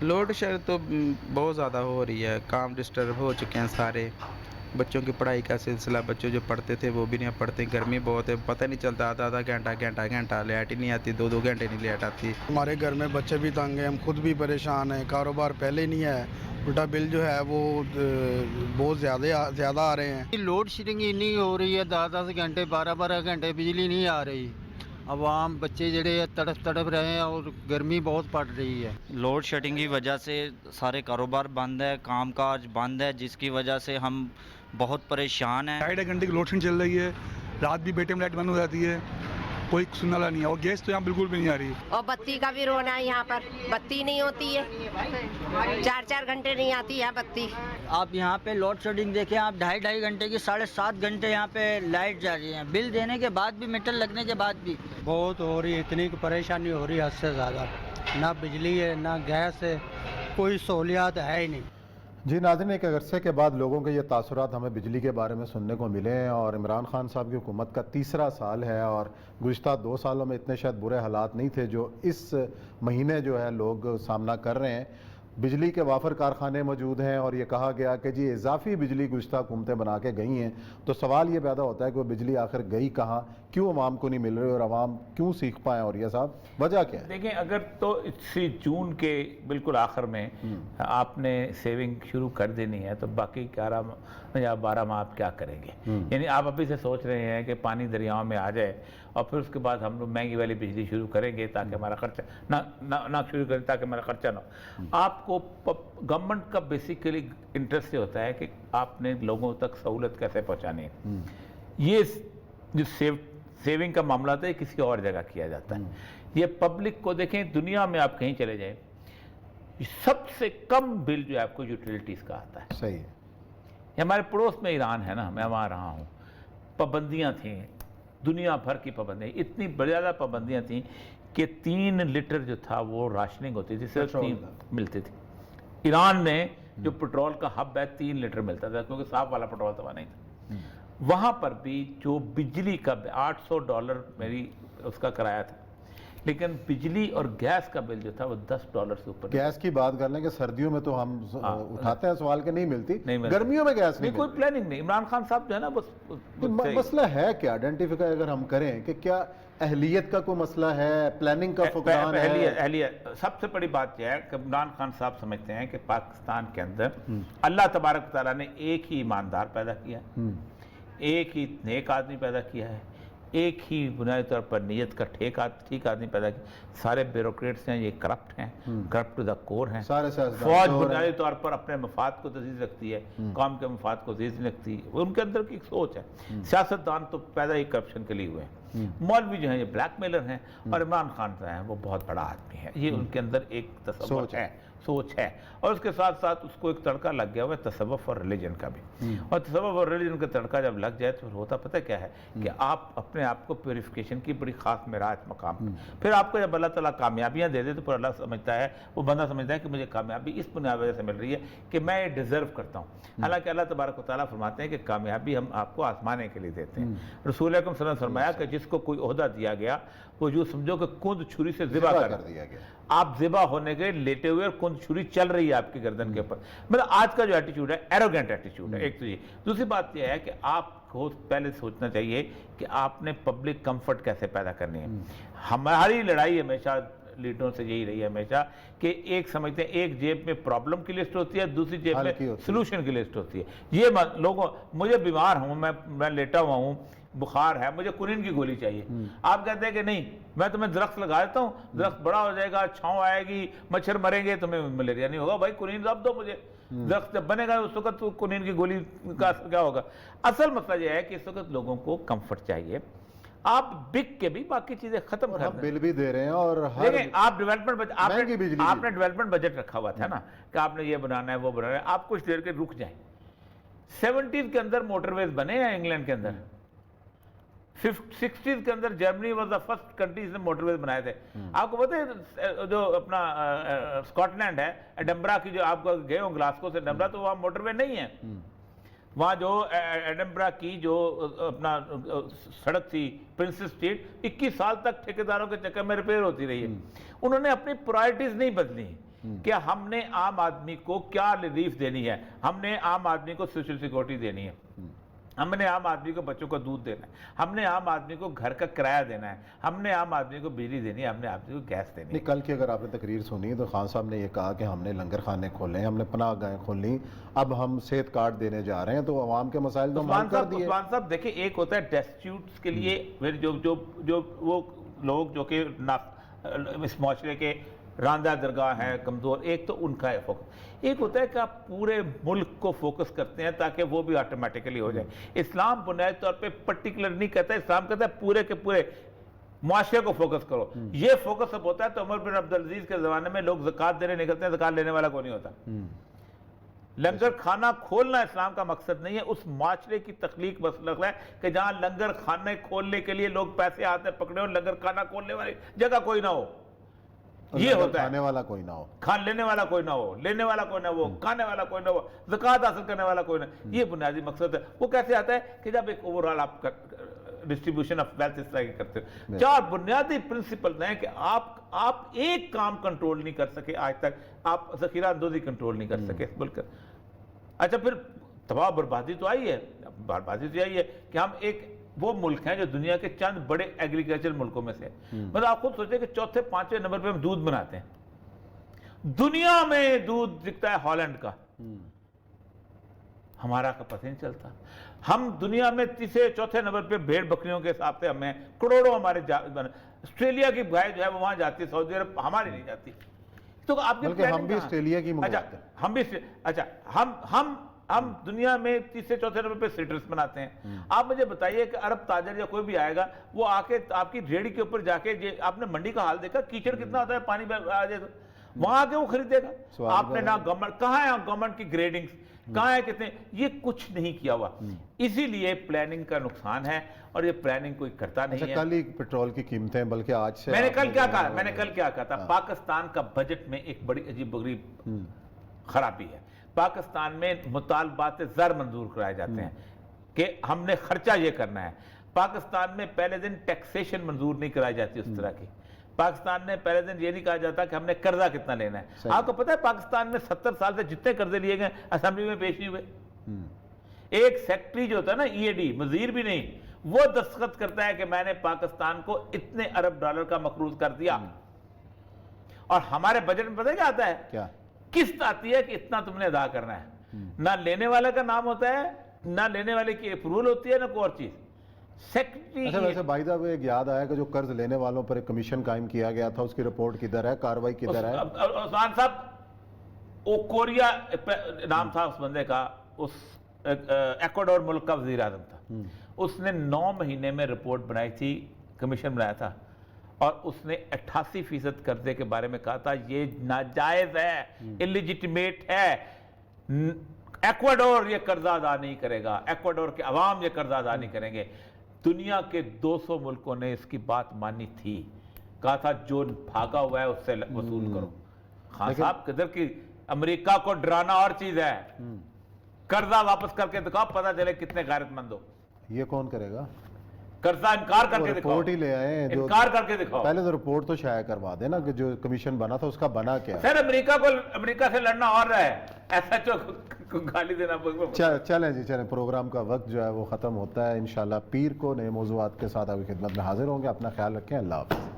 Load shade तो बहुत ज़्यादा हो रही है, काम डिस्टर्ब हो चुके हैं सारे। बच्चों की पढ़ाई का सिलसिला, बच्चे जो पढ़ते थे वो भी नहीं पढ़ते, गर्मी बहुत है, पता नहीं चलता, आधा आधा घंटा घंटा घंटा लाइट ही नहीं आती, दो दो घंटे नहीं लाइट आती। हमारे घर में बच्चे भी तंग हैं, हम खुद भी परेशान हैं, कारोबार पहले नहीं है, उल्टा बिल जो है वो बहुत ज़्यादा आ रहे हैं। लोड शेडिंग इन्नी हो रही है, 10-10 घंटे 12-12 घंटे बिजली नहीं आ रही। आवाम बच्चे जड़े तड़प रहे हैं और गर्मी बहुत पड़ रही है। लोड शेडिंग की वजह से सारे कारोबार बंद है, कामकाज बंद है, जिसकी वजह से हम बहुत परेशान हैं। 2.5 घंटे की लोड शेडिंग चल रही है, रात भी बेटे में लाइट बंद हो जाती है, कोई सुनने वाला नहीं है, और गैस तो यहाँ बिल्कुल भी नहीं आ रही। और बत्ती का भी रोना है, यहाँ पर बत्ती नहीं होती है, 4-4 घंटे नहीं आती है बत्ती। आप यहाँ पे लोड शेडिंग देखें, आप 2.5 घंटे की 7.5 घंटे यहाँ पे लाइट जा रही है, बिल देने के बाद भी, मीटर लगने के बाद भी बहुत हो रही है, इतनी परेशानी हो रही है हद से ज़्यादा। ना बिजली है, ना गैस है, कोई सहूलियात है ही नहीं। जी नाज़रीन, एक अरसे के बाद लोगों के ये तासुरात हमें बिजली के बारे में सुनने को मिले हैं, और इमरान खान साहब की हुकूमत का तीसरा साल है, और गुज़िश्ता 2 सालों में इतने शायद बुरे हालात नहीं थे जो इस महीने जो है लोग सामना कर रहे हैं। बिजली के वाफर कारखाने मौजूद हैं, और ये कहा गया कि जी इजाफी बिजली गुज़िश्ता हुकूमतें बना के गई हैं, तो सवाल ये पैदा होता है कि वो बिजली आखिर गई कहाँ, क्यों अवाम को नहीं मिल रही, और अवाम क्यों सीख पाए, और ये साहब वजह क्या है? देखें, अगर तो इसी जून के बिल्कुल आखिर में आपने सेविंग शुरू कर देनी है, तो बाकी 11 या 12 माह आप क्या करेंगे? यानी आप अभी से सोच रहे हैं कि पानी दरियाओं में आ जाए और फिर उसके बाद हम लोग महंगी वाली बिजली शुरू करेंगे ताकि हमारा खर्चा ना शुरू करें, ताकि हमारा खर्चा ना हो। आपको गवर्नमेंट का बेसिकली इंटरेस्ट ये होता है कि आपने लोगों तक सहूलत कैसे पहुँचानी है। ये जो सेविंग का मामला था, ये किसी और जगह किया जाता है। ये पब्लिक को देखें, दुनिया में आप कहीं चले जाएं, सबसे कम बिल जो है आपको यूटिलिटीज़ का आता है। सही है। ये हमारे पड़ोस में ईरान है ना, मैं वहाँ रहा हूँ, पाबंदियाँ थी, दुनिया भर की पाबंदियाँ, इतनी ज़्यादा पाबंदियाँ थी कि 3 लीटर जो था वो राशनिंग होती थी, सिर्फ 3 मिलती थी। ईरान ने जो पेट्रोल का हब है, 3 लीटर मिलता था, क्योंकि साफ वाला पेट्रोल तो वहाँ नहीं था। वहाँ पर भी जो बिजली का $800 मेरी उसका किराया था, लेकिन बिजली और गैस का बिल जो था वो $10 से ऊपर। गैस की बात कर लें कि सर्दियों में तो हम उठाते हैं सवाल के नहीं मिलती, गर्मियों में गैस नहीं, कोई प्लानिंग नहीं। इमरान खान साहब जो है ना, बस मसला है क्या, आइडेंटिफाई अगर हम करें कि क्या अहलियत का कोई मसला है, प्लानिंग का फुकरान है? अहलियत सबसे बड़ी बात यह है कि इमरान खान साहब समझते हैं कि पाकिस्तान के अंदर अल्लाह तबारक तआला ने एक ही ईमानदार पैदा किया, एक ही नेक आदमी पैदा किया है, एक ही बुनियादी तौर पर नीयत का ठीक आदमी पैदा किया। सारे ब्यूरोक्रेट्स हैं, ये करप्ट हैं, करप्ट टू द कोर हैं। फौज बुनियादी तौर पर अपने मफाद को तजीज़ रखती है, कौम के मफाद को तजीज़ रखती है, उनके अंदर की एक सोच है। सियासतदान तो पैदा ही करप्शन के लिए हुए हैं। मौलवी जो हैं ये ब्लैकमेलर हैं, और इमरान खान जो हैं वो बहुत बड़ा आदमी है। ये उनके अंदर एक सोच है, और उसके साथ साथ उसको एक तड़का लग गया हुआ है तसव्वुफ और रिलीजन का भी। और तसव्वुफ और रिलीजन का तड़का जब लग जाए तो होता पता क्या है कि आप अपने आप को प्योरिफिकेशन की बड़ी खास मेराज मकाम, फिर आपको जब अल्लाह ताला कामयाबियाँ दे दे तो फिर अल्लाह समझता है, वो बंदा समझता है कि मुझे कामयाबी इस बुनियाद वजह से मिल रही है कि मैं ये डिज़र्व करता हूँ। हालांकि अल्लाह तबारक व तआला फरमाते हैं कि कामयाबी हम आपको आजमाने के लिए देते हैं। रसूल अकरम सल्लल्लाहु अलैहि वसल्लम फरमाया कि जिसको कोई ओहदा दिया गया वो जो समझो कि कुंद छुरी से ज़िबा कर दिया गया। आप ज़िबा होने के लेटे हुए और कुंद छुरी चल रही है आपकी गर्दन के ऊपर। मतलब आज का जो एटीट्यूड है, एरोगेंट एटीट्यूड है। एक तो ये, दूसरी बात यह है कि आपको पहले सोचना चाहिए कि आपने पब्लिक कंफर्ट कैसे पैदा करनी है। हमारी लड़ाई हमेशा लीडरों से यही रही है हमेशा कि एक समझते हैं एक जेब में प्रॉब्लम की लिस्ट होती है, दूसरी जेब में सोल्यूशन की लिस्ट होती है। ये लोगों, मुझे बीमार हूँ, मैं लेटा हुआ हूँ, बुखार है, मुझे कुनिन की गोली चाहिए। आप कहते हैं कि नहीं, मैं तुम्हें दरख्त लगा देता हूँ, दरख्त बड़ा हो जाएगा, छाँव आएगी, मच्छर मरेंगे, तुम्हें मलेरिया नहीं होगा। भाई कुनिन अब दो मुझे, दरख्त जब बनेगा उस वक्त तो कुनिन की गोली का असर क्या होगा? असल मसला यह है कि इस वक्त लोगों को कंफर्ट चाहिए। आप बिक के भी बाकी चीजें खत्म कर बिल भी दे रहे हैं, और आप डेवलपमेंट आपने डेवलपमेंट बजट रखा हुआ था ना कि आपने ये बनाना है वो बनाना है, आप कुछ देर के रुक जाएं। 70s के अंदर मोटरवेज बने हैं इंग्लैंड के अंदर, 60s के अंदर Germany was the first country जिसने मोटरवेज बनाए थे। आपको पता है जो अपना स्कॉटलैंड है, एडनबरा की, जो आप गए हो ग्लासगो से एडनबरा, तो वहाँ मोटरवे नहीं है। वहाँ जो एडनबरा की जो अपना सड़क थी प्रिंसेस स्ट्रीट, 21 साल तक ठेकेदारों के चक्कर में रिपेयर होती रही है। उन्होंने अपनी प्रायोरिटीज नहीं बदली کہ ہم نے عام آدمی کو کیا ریلیف دینی ہے. ہم نے عام آدمی کو سوشل سیکورٹی دینی ہے, ہم نے عام آدمی کو بچوں کو دودھ دینا ہے, ہم نے عام آدمی کو گھر کا کرایہ دینا ہے, ہم نے عام آدمی کو بجلی دینی ہے, ہم نے آدمی کو گیس دینی ہے. نہیں, کل کی اگر آپ نے تقریر سنی ہے تو خان صاحب نے یہ کہا کہ ہم نے لنگر خانے کھولے ہیں, ہم نے پناہ گاہیں کھولیں, اب ہم صحت کارڈ دینے جا رہے ہیں, تو عوام کے مسائل تو حل کر دیے. عثمان صاحب دیکھیں, ایک ہوتا ہے ڈیسٹیٹیوٹس کے لیے جو وہ لوگ جو کہ اس معاشرے کے راندہ درگاہ ہیں, کمزور, ایک تو ان کا ہے فوکس. ایک ہوتا ہے کہ آپ پورے ملک کو فوکس کرتے ہیں تاکہ وہ بھی آٹومیٹکلی ہو جائے. اسلام بنیادی طور پہ پرٹیکولر نہیں کہتا, اسلام کہتا ہے پورے کے پورے معاشرے کو فوکس کرو. یہ فوکس اب ہوتا ہے تو عمر بن عبدالعزیز کے زمانے میں لوگ زکوٰۃ دینے نکلتے ہیں, زکوٰۃ لینے والا کوئی نہیں ہوتا. لنگر خانہ کھولنا اسلام کا مقصد نہیں ہے, اس معاشرے کی تخلیق مسئلہ ہے کہ جہاں لنگر خانے کھولنے کے لیے لوگ پیسے آتے پکڑے ہو, لنگر خانہ کھولنے والی جگہ کوئی نہ ہو. یہ ہوتا ہے کھانے والا کوئی نہ ہو, لینے والا کوئی نہ ہو, لینے والا کوئی نہ ہو, کھانے والا کوئی نہ ہو, زکوٰۃ حاصل کرنے والا کوئی نہ. یہ بنیادی مقصد ہے. وہ کیسے آتا ہے کہ جب ایک اوورآل آپ ڈسٹریبیوشن آف ویلتھ اس طرح کی کرتے ہو. 4 بنیادی پرنسپل ہیں کہ آپ ایک کام کنٹرول نہیں کر سکے آج تک, آپ ذخیرہ اندوزی کنٹرول نہیں کر سکے اس ملک. اچھا, پھر تباہ بربادی تو آئی ہے, بربادی تو آئی ہے کہ ہم ایک وہ ملک ہیں جو دنیا کے چند بڑے ایگریکلچر ملکوں میں سے. مطلب آپ خود سوچیں کہ 4تھے 5ویں نمبر پہ ہم دودھ بناتے ہیں. دنیا میں دودھ بکتا ہے ہالینڈ کا, ہمارا کا پتہ نہیں چلتا. ہم دنیا میں 3 4 نمبر پہ بھیڑ بکریوں کے حساب سے ہمیں کروڑوں ہمارے آسٹریلیا کی گائے جو ہے وہ وہاں جاتی ہے, سعودی عرب, ہماری نہیں جاتی. تو آپ بلکہ ہم بھی آسٹریلیا کی منگواتے ہیں. ہم بھی, اچھا, ہم دنیا میں 3 سے 4 نمبر پہ سٹرس بناتے ہیں. آپ مجھے بتائیے کہ عرب تاجر یا کوئی بھی آئے گا, وہ آ کے آپ کی ریڑھی کے اوپر جا کے, آپ نے منڈی کا حال دیکھا, کیچڑ کتنا ہوتا ہے, پانی آ جائے گا, وہاں آ کے وہ خریدے گا. آپ نے نہ گورنمنٹ, کہاں ہے گورنمنٹ کی گریڈنگز, کہاں ہے کتنے, یہ کچھ نہیں کیا ہوا. اسی لیے پلاننگ کا نقصان ہے, اور یہ پلاننگ کوئی کرتا نہیں ہے. کل ہی پیٹرول کی قیمتیں, بلکہ آج سے میں نے کل کیا کہا تھا, پاکستان کا بجٹ میں ایک بڑی عجیب غریب خرابی ہے. پاکستان میں مطالبات زر منظور کرائے جاتے ہیں کہ ہم نے خرچہ یہ کرنا ہے. پاکستان میں پہلے دن ٹیکسیشن منظور نہیں کرائی جاتی اس طرح کی. پاکستان میں پہلے دن یہ نہیں کہا جاتا کہ ہم نے قرضہ کتنا لینا ہے. آپ کو پتہ ہے پاکستان میں 70 سال سے جتنے قرضے لیے گئے اسمبلی میں پیش نہیں ہوئے. ایک سیکٹری جو ہوتا ہے نا, EAD, وزیر بھی نہیں, وہ دستخط کرتا ہے کہ میں نے پاکستان کو اتنے ارب ڈالر کا مقروض کر دیا. اور ہمارے بجٹ میں پتہ کیا آتا ہے, کیا قسط آتی ہے کہ اتنا تم نے ادا کرنا ہے. نہ لینے والے کا نام ہوتا ہے, نہ لینے والے کی اپروول ہوتی ہے, نہ کوئی اور چیز. سیکٹری. اچھا, ویسے بائی دا وے ایک یاد آیا کہ جو قرض لینے والوں پر ایک کمیشن قائم کیا گیا تھا, اس کی رپورٹ کدھر ہے, کاروائی کدھر ہے؟ عثمان صاحب, اوکوریا نام تھا اس بندے کا, اس ایکواڈور ملک کا وزیر اعظم تھا. اس نے 9 مہینے میں رپورٹ بنائی تھی, کمیشن بنایا تھا, اور اس نے 88% قرضے کے بارے میں کہا تھا یہ ناجائز ہے, اللیجیٹمیٹ ہے. ایکواڈور یہ قرضہ ادا نہیں کرے گا, ایکواڈور کے عوام یہ قرضہ ادا نہیں کریں گے. دنیا کے 200 ملکوں نے اس کی بات مانی تھی, کہا تھا جو بھاگا ہوا ہے اس سے وصول کرو. خان صاحب کدھر کی, امریکہ کو ڈرانا اور چیز ہے, قرضہ واپس کر کے دکھاؤ, پتہ چلے کتنے غیرت مند ہو. یہ کون کرے گا؟ قرضہ انکار کر کے دکھاؤ, رپورٹ ہی لے آئے, انکار کر کے دکھاؤ. پہلے تو رپورٹ تو شائع کروا دینا کہ جو کمیشن بنا تھا اس کا بنا کیا. سر امریکہ سے لڑنا اور رہا ہے, ایسا جو گالی دینا. چلیں جی, چلیں, پروگرام کا وقت جو ہے وہ ختم ہوتا ہے. انشاءاللہ پیر کو نئے موضوعات کے ساتھ آپ کی خدمت میں حاضر ہوں گے. اپنا خیال رکھیں, اللہ حافظ.